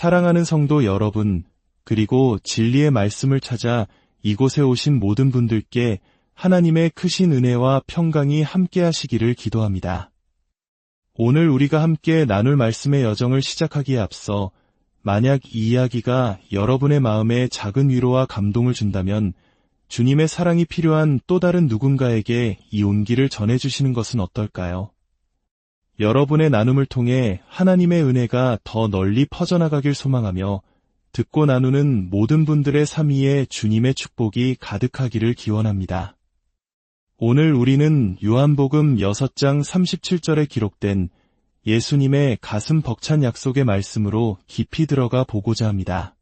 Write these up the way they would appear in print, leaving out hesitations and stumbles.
사랑하는 성도 여러분, 그리고 진리의 말씀을 찾아 이곳에 오신 모든 분들께 하나님의 크신 은혜와 평강이 함께 하시기를 기도합니다. 오늘 우리가 함께 나눌 말씀의 여정을 시작하기에 앞서 만약 이 이야기가 여러분의 마음에 작은 위로와 감동을 준다면 주님의 사랑이 필요한 또 다른 누군가에게 이 온기를 전해주시는 것은 어떨까요? 여러분의 나눔을 통해 하나님의 은혜가 더 널리 퍼져나가길 소망하며 듣고 나누는 모든 분들의 삶 위에 주님의 축복이 가득하기를 기원합니다. 오늘 우리는 요한복음 6장 37절에 기록된 예수님의 가슴 벅찬 약속의 말씀으로 깊이 들어가 보고자 합니다.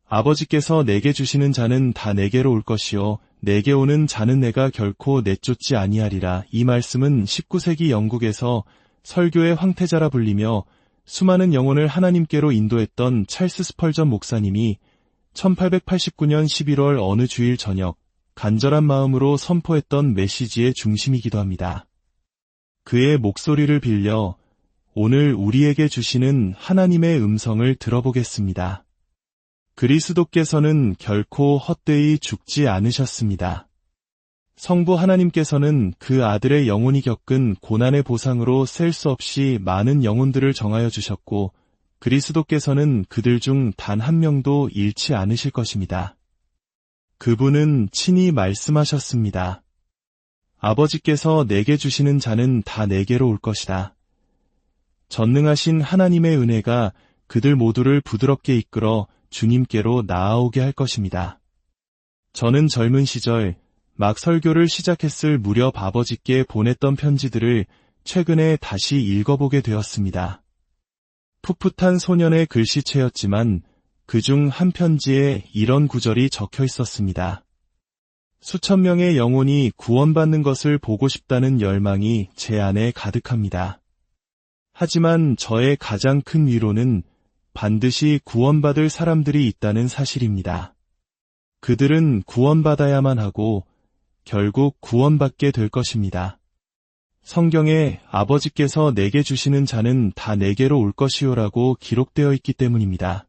아버지께서 내게 주시는 자는 다 내게로 올 것이요 내게 오는 자는 내가 결코 내쫓지 아니하리라. 이 말씀은 19세기 영국에서 설교의 황태자라 불리며 수많은 영혼을 하나님께로 인도했던 찰스 스펄전 목사님이 1889년 11월 어느 주일 저녁 간절한 마음으로 선포했던 메시지의 중심이기도 합니다. 그의 목소리를 빌려 오늘 우리에게 주시는 하나님의 음성을 들어보겠습니다. 그리스도께서는 결코 헛되이 죽지 않으셨습니다. 성부 하나님께서는 그 아들의 영혼이 겪은 고난의 보상으로 셀 수 없이 많은 영혼들을 정하여 주셨고 그리스도께서는 그들 중 단 한 명도 잃지 않으실 것입니다. 그분은 친히 말씀하셨습니다. 아버지께서 내게 주시는 자는 다 내게로 올 것이다. 전능하신 하나님의 은혜가 그들 모두를 부드럽게 이끌어 주님께로 나아오게 할 것입니다. 저는 젊은 시절 막 설교를 시작했을 무렵 아버지께 보냈던 편지들을 최근에 다시 읽어보게 되었습니다. 풋풋한 소년의 글씨체였지만 그중 한 편지에 이런 구절이 적혀 있었습니다. 수천 명의 영혼이 구원받는 것을 보고 싶다는 열망이 제 안에 가득합니다. 하지만 저의 가장 큰 위로는 반드시 구원받을 사람들이 있다는 사실입니다. 그들은 구원받아야만 하고 결국 구원받게 될 것입니다. 성경에 아버지께서 내게 주시는 자는 다 내게로 올 것이요라고 기록되어 있기 때문입니다.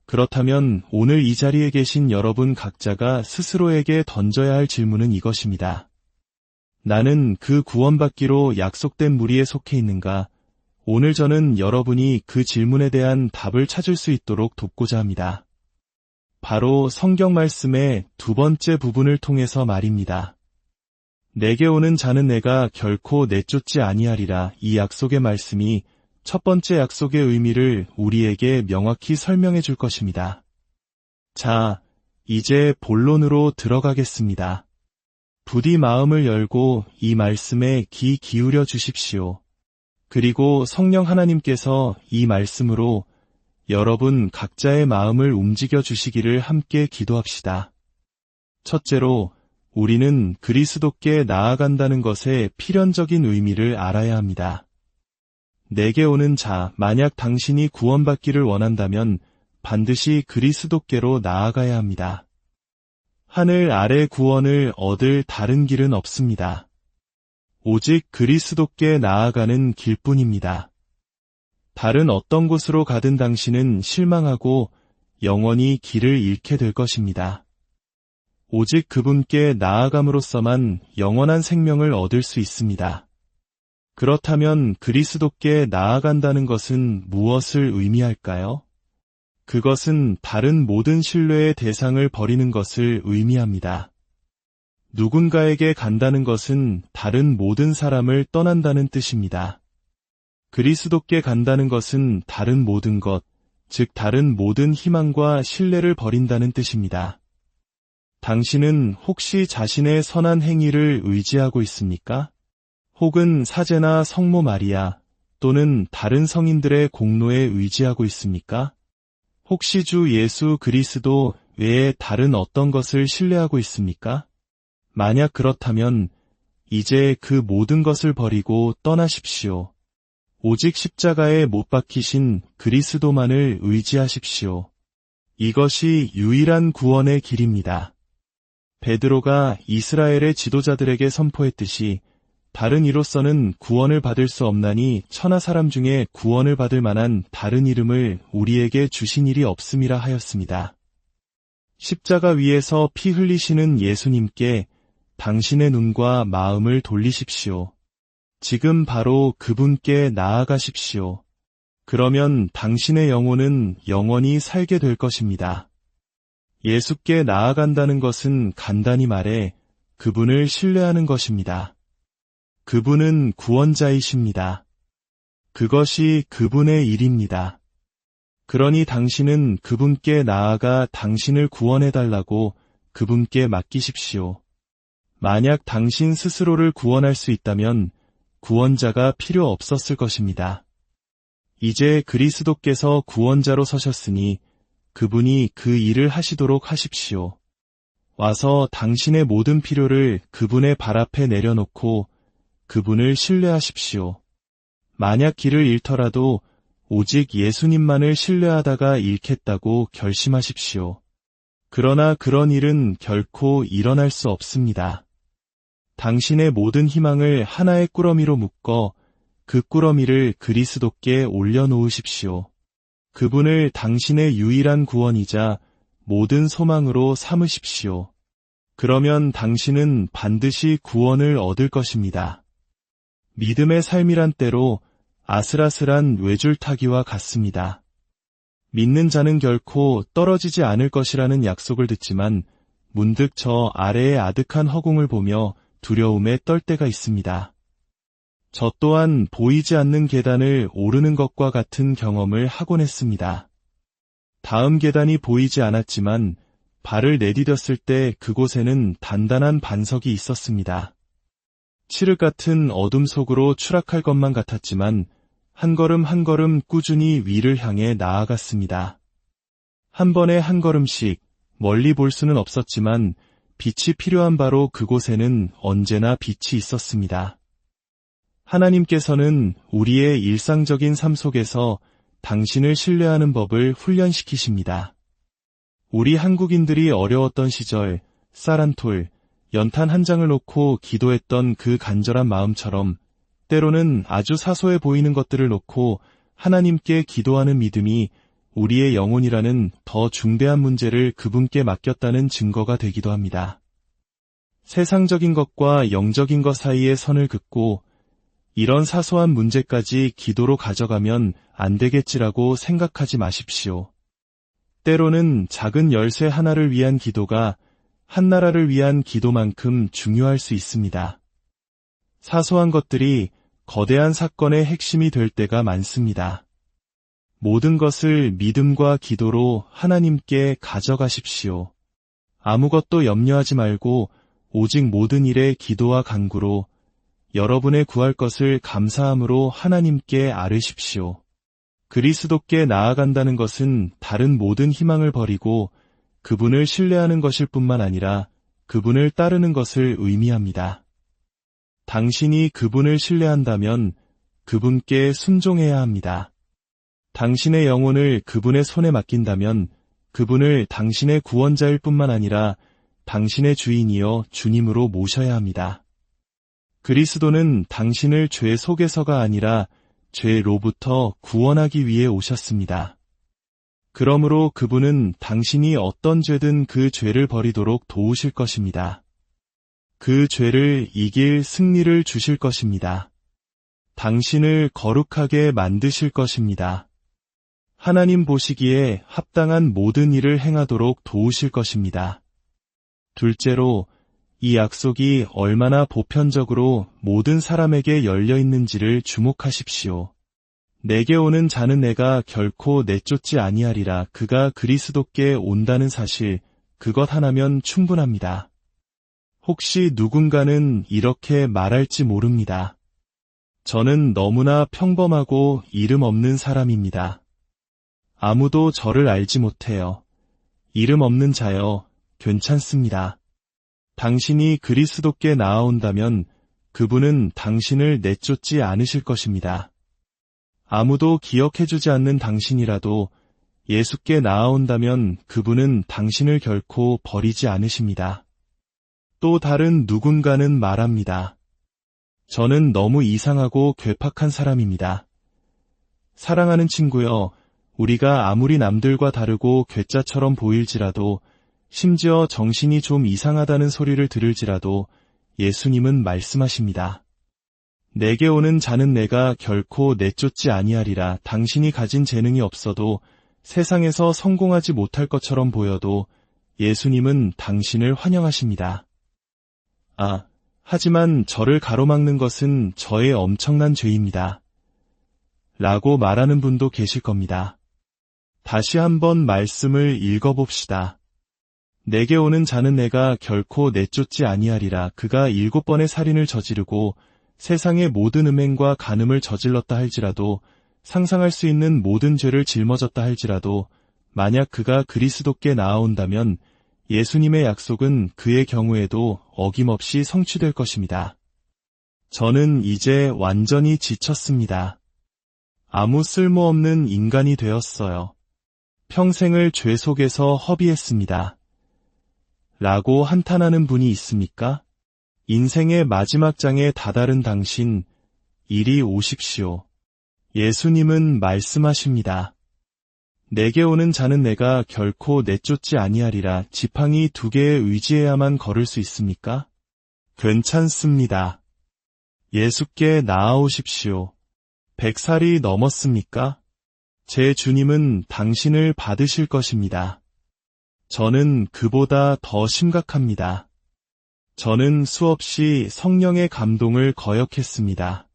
그렇다면 오늘 이 자리에 계신 여러분 각자가 스스로에게 던져야 할 질문은 이것입니다. 나는 그 구원받기로 약속된 무리에 속해 있는가? 오늘 저는 여러분이 그 질문에 대한 답을 찾을 수 있도록 돕고자 합니다. 바로 성경 말씀의 두 번째 부분을 통해서 말입니다. 내게 오는 자는 내가 결코 내쫓지 아니하리라. 이 약속의 말씀이 첫 번째 약속의 의미를 우리에게 명확히 설명해 줄 것입니다. 자, 이제 본론으로 들어가겠습니다. 부디 마음을 열고 이 말씀에 귀 기울여 주십시오. 그리고 성령 하나님께서 이 말씀으로 여러분 각자의 마음을 움직여 주시기를 함께 기도합시다. 첫째로, 우리는 그리스도께 나아간다는 것의 필연적인 의미를 알아야 합니다. 내게 오는 자, 만약 당신이 구원받기를 원한다면 반드시 그리스도께로 나아가야 합니다. 하늘 아래 구원을 얻을 다른 길은 없습니다. 오직 그리스도께 나아가는 길뿐입니다. 다른 어떤 곳으로 가든 당신은 실망하고 영원히 길을 잃게 될 것입니다. 오직 그분께 나아감으로써만 영원한 생명을 얻을 수 있습니다. 그렇다면 그리스도께 나아간다는 것은 무엇을 의미할까요? 그것은 다른 모든 신뢰의 대상을 버리는 것을 의미합니다. 누군가에게 간다는 것은 다른 모든 사람을 떠난다는 뜻입니다. 그리스도께 간다는 것은 다른 모든 것, 즉 다른 모든 희망과 신뢰를 버린다는 뜻입니다. 당신은 혹시 자신의 선한 행위를 의지하고 있습니까? 혹은 사제나 성모 마리아 또는 다른 성인들의 공로에 의지하고 있습니까? 혹시 주 예수 그리스도 외에 다른 어떤 것을 신뢰하고 있습니까? 만약 그렇다면 이제 그 모든 것을 버리고 떠나십시오. 오직 십자가에 못 박히신 그리스도만을 의지하십시오. 이것이 유일한 구원의 길입니다. 베드로가 이스라엘의 지도자들에게 선포했듯이 다른 이로서는 구원을 받을 수 없나니 천하 사람 중에 구원을 받을 만한 다른 이름을 우리에게 주신 일이 없음이라 하였습니다. 십자가 위에서 피 흘리시는 예수님께 당신의 눈과 마음을 돌리십시오. 지금 바로 그분께 나아가십시오. 그러면 당신의 영혼은 영원히 살게 될 것입니다. 예수께 나아간다는 것은 간단히 말해 그분을 신뢰하는 것입니다. 그분은 구원자이십니다. 그것이 그분의 일입니다. 그러니 당신은 그분께 나아가 당신을 구원해달라고 그분께 맡기십시오. 만약 당신 스스로를 구원할 수 있다면 구원자가 필요 없었을 것입니다. 이제 그리스도께서 구원자로 서셨으니 그분이 그 일을 하시도록 하십시오. 와서 당신의 모든 필요를 그분의 발 앞에 내려놓고 그분을 신뢰하십시오. 만약 길을 잃더라도 오직 예수님만을 신뢰하다가 잃겠다고 결심하십시오. 그러나 그런 일은 결코 일어날 수 없습니다. 당신의 모든 희망을 하나의 꾸러미로 묶어 그 꾸러미를 그리스도께 올려놓으십시오. 그분을 당신의 유일한 구원이자 모든 소망으로 삼으십시오. 그러면 당신은 반드시 구원을 얻을 것입니다. 믿음의 삶이란 때로 아슬아슬한 외줄타기와 같습니다. 믿는 자는 결코 떨어지지 않을 것이라는 약속을 듣지만 문득 저 아래의 아득한 허공을 보며 두려움에 떨 때가 있습니다. 저 또한 보이지 않는 계단을 오르는 것과 같은 경험을 하곤 했습니다. 다음 계단이 보이지 않았지만 발을 내디뎠을 때 그곳에는 단단한 반석이 있었습니다. 칠흑 같은 어둠 속으로 추락할 것만 같았지만 한 걸음 한 걸음 꾸준히 위를 향해 나아갔습니다. 한 번에 한 걸음씩 멀리 볼 수는 없었지만 빛이 필요한 바로 그곳에는 언제나 빛이 있었습니다. 하나님께서는 우리의 일상적인 삶 속에서 당신을 신뢰하는 법을 훈련시키십니다. 우리 한국인들이 어려웠던 시절 쌀1톨, 연탄 한 장을 놓고 기도했던 그 간절한 마음처럼 때로는 아주 사소해 보이는 것들을 놓고 하나님께 기도하는 믿음이 우리의 영혼이라는 더 중대한 문제를 그분께 맡겼다는 증거가 되기도 합니다. 세상적인 것과 영적인 것 사이의 선을 긋고 이런 사소한 문제까지 기도로 가져가면 안 되겠지라고 생각하지 마십시오. 때로는 작은 열쇠 하나를 위한 기도가 한 나라를 위한 기도만큼 중요할 수 있습니다. 사소한 것들이 거대한 사건의 핵심이 될 때가 많습니다. 모든 것을 믿음과 기도로 하나님께 가져가십시오. 아무것도 염려하지 말고 오직 모든 일에 기도와 간구로 여러분의 구할 것을 감사함으로 하나님께 아뢰십시오. 그리스도께 나아간다는 것은 다른 모든 희망을 버리고 그분을 신뢰하는 것일 뿐만 아니라 그분을 따르는 것을 의미합니다. 당신이 그분을 신뢰한다면 그분께 순종해야 합니다. 당신의 영혼을 그분의 손에 맡긴다면 그분을 당신의 구원자일 뿐만 아니라 당신의 주인이여 주님으로 모셔야 합니다. 그리스도는 당신을 죄 속에서가 아니라 죄로부터 구원하기 위해 오셨습니다. 그러므로 그분은 당신이 어떤 죄든 그 죄를 버리도록 도우실 것입니다. 그 죄를 이길 승리를 주실 것입니다. 당신을 거룩하게 만드실 것입니다. 하나님 보시기에 합당한 모든 일을 행하도록 도우실 것입니다. 둘째로, 이 약속이 얼마나 보편적으로 모든 사람에게 열려 있는지를 주목하십시오. 내게 오는 자는 내가 결코 내쫓지 아니하리라. 그가 그리스도께 온다는 사실, 그것 하나면 충분합니다. 혹시 누군가는 이렇게 말할지 모릅니다. 저는 너무나 평범하고 이름 없는 사람입니다. 아무도 저를 알지 못해요. 이름 없는 자여, 괜찮습니다. 당신이 그리스도께 나아온다면 그분은 당신을 내쫓지 않으실 것입니다. 아무도 기억해주지 않는 당신이라도 예수께 나아온다면 그분은 당신을 결코 버리지 않으십니다. 또 다른 누군가는 말합니다. 저는 너무 이상하고 괴팍한 사람입니다. 사랑하는 친구여, 우리가 아무리 남들과 다르고 괴짜처럼 보일지라도, 심지어 정신이 좀 이상하다는 소리를 들을지라도 예수님은 말씀하십니다. 내게 오는 자는 내가 결코 내쫓지 아니하리라. 당신이 가진 재능이 없어도 세상에서 성공하지 못할 것처럼 보여도 예수님은 당신을 환영하십니다. 하지만 저를 가로막는 것은 저의 엄청난 죄입니다. 라고 말하는 분도 계실 겁니다. 다시 한번 말씀을 읽어봅시다. 내게 오는 자는 내가 결코 내쫓지 아니하리라. 그가 7번의 살인을 저지르고 세상의 모든 음행과 간음을 저질렀다 할지라도, 상상할 수 있는 모든 죄를 짊어졌다 할지라도, 만약 그가 그리스도께 나아온다면 예수님의 약속은 그의 경우에도 어김없이 성취될 것입니다. 저는 이제 완전히 지쳤습니다. 아무 쓸모없는 인간이 되었어요. 평생을 죄 속에서 허비했습니다. 라고 한탄하는 분이 있습니까? 인생의 마지막 장에 다다른 당신, 이리 오십시오. 예수님은 말씀하십니다. 내게 오는 자는 내가 결코 내쫓지 아니하리라. 지팡이 2개에 의지해야만 걸을 수 있습니까? 괜찮습니다. 예수께 나아오십시오. 100살이 넘었습니까? 제 주님은 당신을 받으실 것입니다. 저는 그보다 더 심각합니다. 저는 수없이 성령의 감동을 거역했습니다.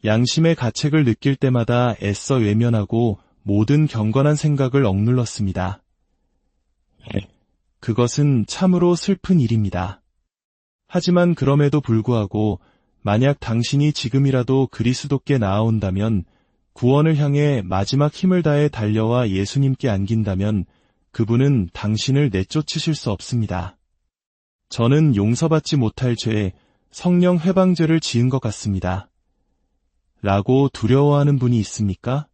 양심의 가책을 느낄 때마다 애써 외면하고 모든 경건한 생각을 억눌렀습니다. 그것은 참으로 슬픈 일입니다. 하지만 그럼에도 불구하고 만약 당신이 지금이라도 그리스도께 나아온다면, 구원을 향해 마지막 힘을 다해 달려와 예수님께 안긴다면 그분은 당신을 내쫓으실 수 없습니다. 저는 용서받지 못할 죄, 성령 회방죄를 지은 것 같습니다. 라고 두려워하는 분이 있습니까?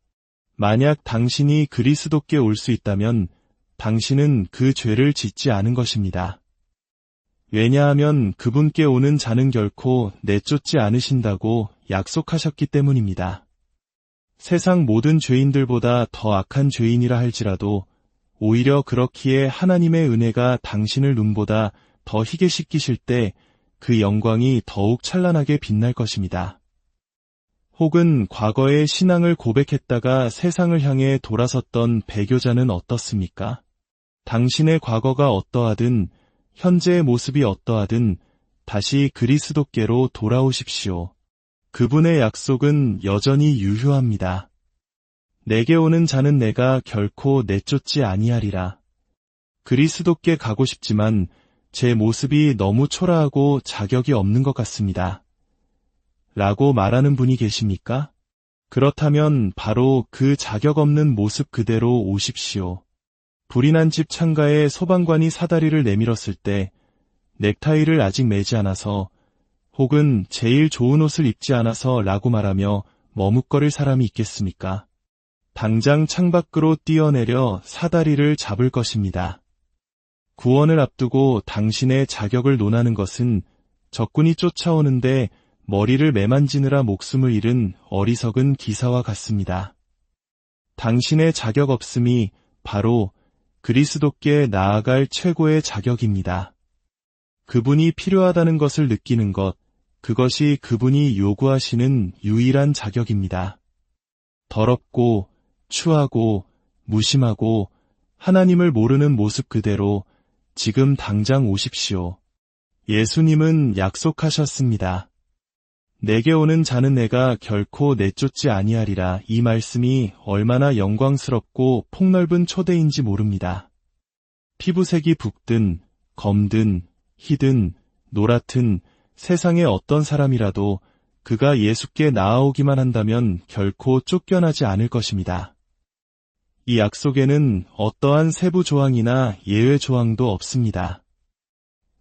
만약 당신이 그리스도께 올 수 있다면 당신은 그 죄를 짓지 않은 것입니다. 왜냐하면 그분께 오는 자는 결코 내쫓지 않으신다고 약속하셨기 때문입니다. 세상 모든 죄인들보다 더 악한 죄인이라 할지라도 오히려 그렇기에 하나님의 은혜가 당신을 눈보다 더 희게 씻기실 때 그 영광이 더욱 찬란하게 빛날 것입니다. 혹은 과거의 신앙을 고백했다가 세상을 향해 돌아섰던 배교자는 어떻습니까? 당신의 과거가 어떠하든 현재의 모습이 어떠하든 다시 그리스도께로 돌아오십시오. 그분의 약속은 여전히 유효합니다. 내게 오는 자는 내가 결코 내쫓지 아니하리라. 그리스도께 가고 싶지만 제 모습이 너무 초라하고 자격이 없는 것 같습니다. 라고 말하는 분이 계십니까? 그렇다면 바로 그 자격 없는 모습 그대로 오십시오. 불이 난 집 창가에 소방관이 사다리를 내밀었을 때 넥타이를 아직 매지 않아서 혹은 제일 좋은 옷을 입지 않아서 라고 말하며 머뭇거릴 사람이 있겠습니까? 당장 창밖으로 뛰어내려 사다리를 잡을 것입니다. 구원을 앞두고 당신의 자격을 논하는 것은 적군이 쫓아오는데 머리를 매만지느라 목숨을 잃은 어리석은 기사와 같습니다. 당신의 자격 없음이 바로 그리스도께 나아갈 최고의 자격입니다. 그분이 필요하다는 것을 느끼는 것, 그것이 그분이 요구하시는 유일한 자격입니다. 더럽고 추하고 무심하고 하나님을 모르는 모습 그대로 지금 당장 오십시오. 예수님은 약속하셨습니다. 내게 오는 자는 내가 결코 내쫓지 아니하리라. 이 말씀이 얼마나 영광스럽고 폭넓은 초대인지 모릅니다. 피부색이 붉든 검든 희든 노랗든 세상의 어떤 사람이라도 그가 예수께 나아오기만 한다면 결코 쫓겨나지 않을 것입니다. 이 약속에는 어떠한 세부 조항이나 예외 조항도 없습니다.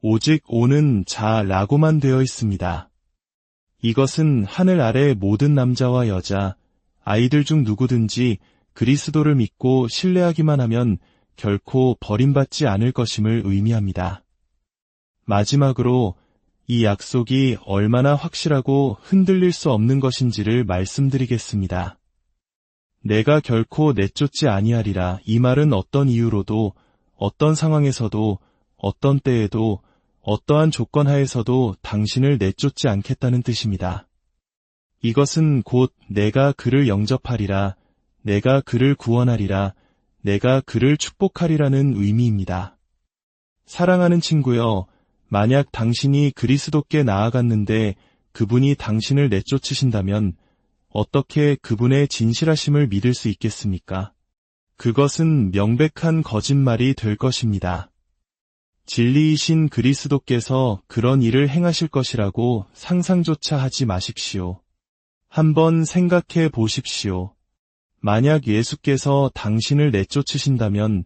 오직 오는 자라고만 되어 있습니다. 이것은 하늘 아래 모든 남자와 여자, 아이들 중 누구든지 그리스도를 믿고 신뢰하기만 하면 결코 버림받지 않을 것임을 의미합니다. 마지막으로 이 약속이 얼마나 확실하고 흔들릴 수 없는 것인지를 말씀드리겠습니다. 내가 결코 내쫓지 아니하리라. 이 말은 어떤 이유로도, 어떤 상황에서도, 어떤 때에도, 어떠한 조건 하에서도 당신을 내쫓지 않겠다는 뜻입니다. 이것은 곧 내가 그를 영접하리라, 내가 그를 구원하리라, 내가 그를 축복하리라는 의미입니다. 사랑하는 친구여, 만약 당신이 그리스도께 나아갔는데 그분이 당신을 내쫓으신다면 어떻게 그분의 진실하심을 믿을 수 있겠습니까? 그것은 명백한 거짓말이 될 것입니다. 진리이신 그리스도께서 그런 일을 행하실 것이라고 상상조차 하지 마십시오. 한번 생각해 보십시오. 만약 예수께서 당신을 내쫓으신다면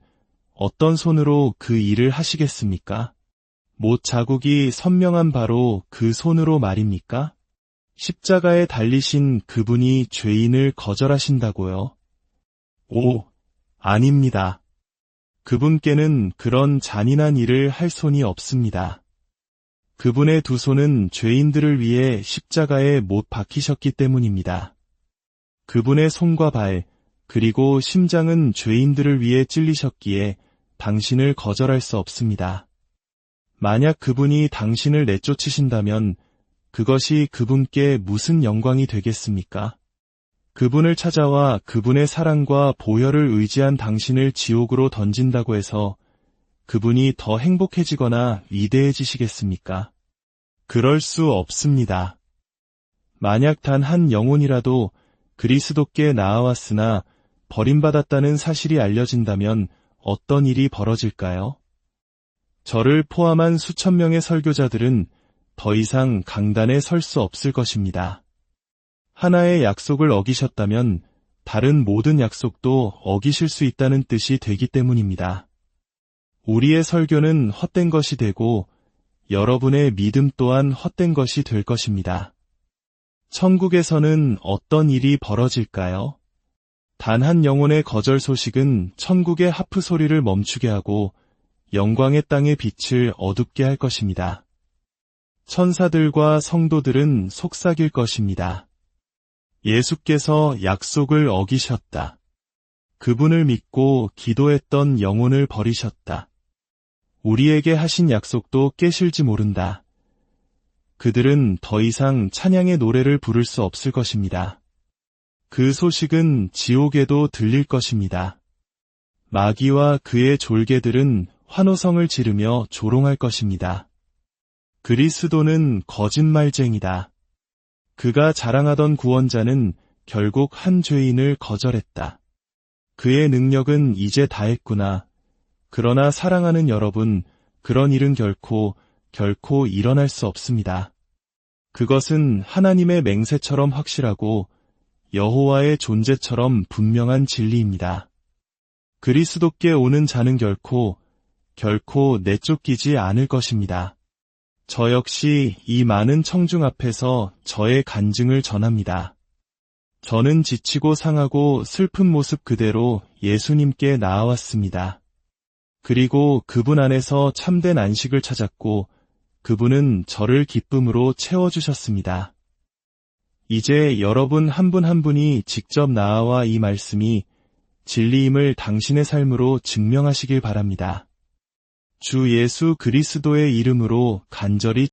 어떤 손으로 그 일을 하시겠습니까? 못 자국이 선명한 바로 그 손으로 말입니까? 십자가에 달리신 그분이 죄인을 거절하신다고요? 오, 아닙니다. 그분께는 그런 잔인한 일을 할 손이 없습니다. 그분의 두 손은 죄인들을 위해 십자가에 못 박히셨기 때문입니다. 그분의 손과 발, 그리고 심장은 죄인들을 위해 찔리셨기에 당신을 거절할 수 없습니다. 만약 그분이 당신을 내쫓으신다면 그것이 그분께 무슨 영광이 되겠습니까? 그분을 찾아와 그분의 사랑과 보혈을 의지한 당신을 지옥으로 던진다고 해서 그분이 더 행복해지거나 위대해지시겠습니까? 그럴 수 없습니다. 만약 단 한 영혼이라도 그리스도께 나아왔으나 버림받았다는 사실이 알려진다면 어떤 일이 벌어질까요? 저를 포함한 수천 명의 설교자들은 더 이상 강단에 설 수 없을 것입니다. 하나의 약속을 어기셨다면 다른 모든 약속도 어기실 수 있다는 뜻이 되기 때문입니다. 우리의 설교는 헛된 것이 되고 여러분의 믿음 또한 헛된 것이 될 것입니다. 천국에서는 어떤 일이 벌어질까요? 단 한 영혼의 거절 소식은 천국의 하프 소리를 멈추게 하고 영광의 땅의 빛을 어둡게 할 것입니다. 천사들과 성도들은 속삭일 것입니다. 예수께서 약속을 어기셨다. 그분을 믿고 기도했던 영혼을 버리셨다. 우리에게 하신 약속도 깨실지 모른다. 그들은 더 이상 찬양의 노래를 부를 수 없을 것입니다. 그 소식은 지옥에도 들릴 것입니다. 마귀와 그의 졸개들은 환호성을 지르며 조롱할 것입니다. 그리스도는 거짓말쟁이다. 그가 자랑하던 구원자는 결국 한 죄인을 거절했다. 그의 능력은 이제 다했구나. 그러나 사랑하는 여러분, 그런 일은 결코 일어날 수 없습니다. 그것은 하나님의 맹세처럼 확실하고 여호와의 존재처럼 분명한 진리입니다. 그리스도께 오는 자는 결코 내쫓기지 않을 것입니다. 저 역시 이 많은 청중 앞에서 저의 간증을 전합니다. 저는 지치고 상하고 슬픈 모습 그대로 예수님께 나아왔습니다. 그리고 그분 안에서 참된 안식을 찾았고 그분은 저를 기쁨으로 채워주셨습니다. 이제 여러분 한 분 한 분이 직접 나아와 이 말씀이 진리임을 당신의 삶으로 증명하시길 바랍니다. 주 예수 그리스도의 이름으로 간절히